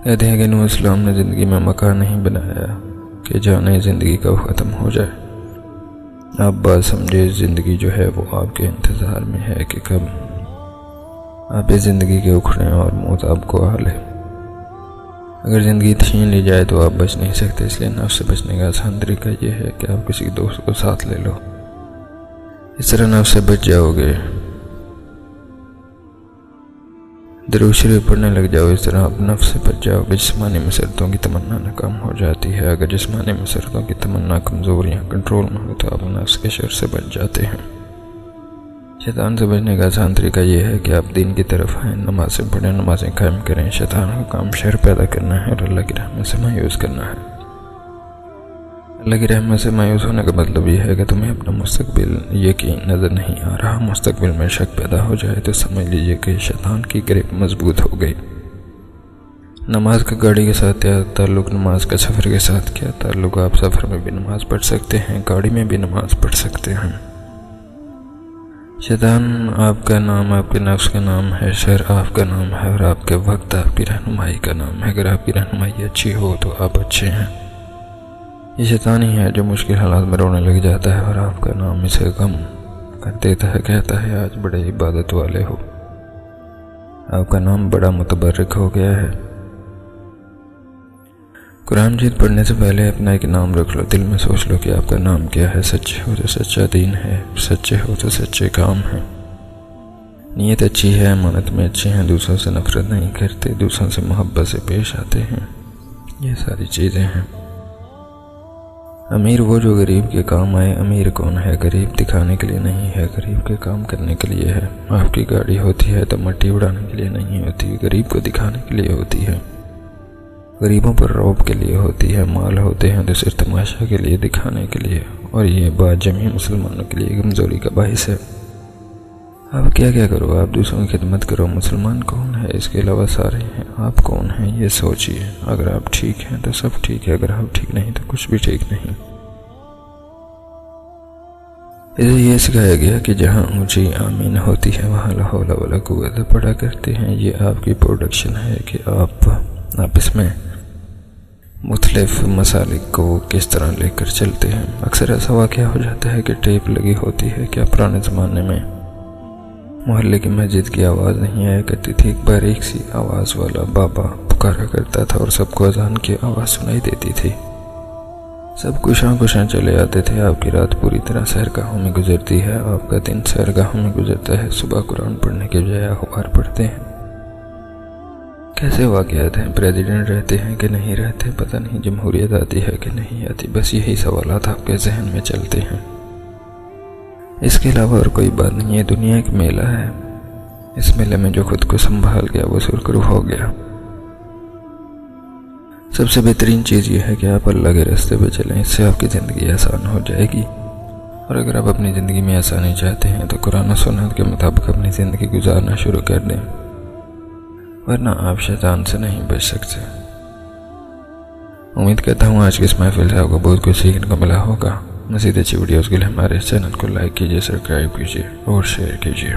कहते हैं कि नूह अलैहिस्सलाम ने ज़िंदगी में मकान नहीं बनाया कि जाने ज़िंदगी कब ख़त्म हो जाए। आप बात समझे, ज़िंदगी जो है वो आपके इंतज़ार में है कि कब आप इस ज़िंदगी के उखड़े और मौत आपको आ ले। अगर ज़िंदगी छीन ली जाए तो आप बच नहीं सकते, इसलिए नफ्स से बचने का आसान तरीका ये है कि आप किसी दोस्त को साथ ले लो। इस तरह नफ्स से बच जाओगे। दुरूद शरीफ पढ़ने लग जाओ, इस तरह आप नफ्स से बच जाओगे। जिस्मानी मसरतों की तमन्ना नाकाम हो जाती है। अगर जिस्मानी मसरतों की तमन्ना कमज़ोर या कंट्रोल में हो तो आप नफ्स के शर से बच जाते हैं। शैतान से बचने का आसान तरीका यह है कि आप दीन की तरफ आएँ, नमाज़ें पढ़ें, नमाज़ें कायम करें। शैतान का काम शर पैदा करना है और अल्लाह की रहमत से मायूस करना है। अल्लाह की रहमत से मायूस होने का मतलब यह है कि तुम्हें अपना मुस्तकबिल यकीन नज़र नहीं आ रहा। मुस्तकबिल में शक पैदा हो जाए तो समझ लीजिए कि शैतान की गिरफ्त मजबूत हो गई। नमाज का गाड़ी के साथ क्या ताल्लुक़, नमाज का सफ़र के साथ क्या ताल्लुक़। आप सफ़र में भी नमाज़ पढ़ सकते हैं, गाड़ी में भी नमाज़ पढ़ सकते हैं। शैतान आपका नाम, आपके नफ्स का नाम है, शर आपका नाम है और आपके वक्त आपकी रहनुमाई का नाम है। अगर आपकी रहनुमाई अच्छी हो तो आप अच्छे हैं। ये शैतान ही है जो मुश्किल हालात में रोने लग जाता है और आपका नाम इसे गम कर देता है, कहता है आज बड़े इबादत वाले हो। आपका नाम बड़ा मुतबर्रक हो गया है। कुरान मजीद पढ़ने से पहले अपना एक नाम रख लो, दिल में सोच लो कि आपका नाम क्या है। सच्चे हो तो सच्चा दीन है, सच्चे हो तो सच्चे काम है, नीयत अच्छी है, अमानत में अच्छे हैं, दूसरों से नफरत नहीं करते, दूसरों से मोहब्बत से पेश आते हैं। ये सारी चीज़ें हैं। अमीर वो जो गरीब के काम आए। अमीर कौन है? गरीब दिखाने के लिए नहीं है, गरीब के काम करने के लिए है। आपकी गाड़ी होती है तो मट्टी उड़ाने के लिए नहीं होती, गरीब को दिखाने के लिए होती है। गरीबों पर रौब के लिए होती है। माल होते हैं तो सिर्फ तमाशा के लिए, दिखाने के लिए, और ये बात जमी मुसलमानों के लिए कमज़ोरी का बाहिस है। आप क्या क्या करो, आप दूसरों की खिदमत करो। मुसलमान कौन है? इसके अलावा सारे हैं। आप कौन हैं ये सोचिए। अगर आप ठीक हैं तो सब ठीक है, अगर आप ठीक नहीं तो कुछ भी ठीक नहीं। इसे ये सिखाया गया कि जहाँ ऊंची आमीन होती है वहाँ ला हौला वला कुव्वत पढ़ा करते हैं। ये आपकी प्रोडक्शन है कि आप इसमें मुख्तलिफ मसालिक को किस तरह लेकर चलते हैं। अक्सर ऐसा वाक़या हो जाता है कि टेप लगी होती है। क्या पुराने ज़माने में मोहल्ले की मस्जिद की आवाज़ नहीं आया करती थी? एक बारीक सी आवाज़ वाला बाबा पुकारा करता था और सबको अजान की आवाज़ सुनाई देती थी। सब खुशां चले आते थे। आपकी रात पूरी तरह सैरगाहों में गुजरती है, आपका दिन सैरगाहों में गुजरता है। सुबह कुरान पढ़ने के बजाय अखबार पढ़ते हैं। कैसे वाक़यात हैं? प्रेसिडेंट रहते हैं कि नहीं रहते पता नहीं, जमहूरियत आती है कि नहीं आती, बस यही सवालात आपके जहन में चलते हैं। इसके अलावा और कोई बात नहीं है। दुनिया एक मेला है, इस मेले में जो खुद को संभाल गया वो सुरखरू हो गया। सबसे बेहतरीन चीज़ यह है कि आप अल्लाह के रास्ते पे चलें, इससे आपकी ज़िंदगी आसान हो जाएगी। और अगर आप अपनी ज़िंदगी में आसानी चाहते हैं तो कुरान और सुन्नत के मुताबिक अपनी ज़िंदगी गुजारना शुरू कर दें, वरना आप शैतान से नहीं बच सकते। उम्मीद करता हूँ आज की इस महफिल से आपको बहुत कुछ सीखने को मिला होगा। मज़ीद अच्छी वीडियोज़ के लिए हमारे चैनल को लाइक कीजिए, सब्सक्राइब कीजिए और शेयर कीजिए।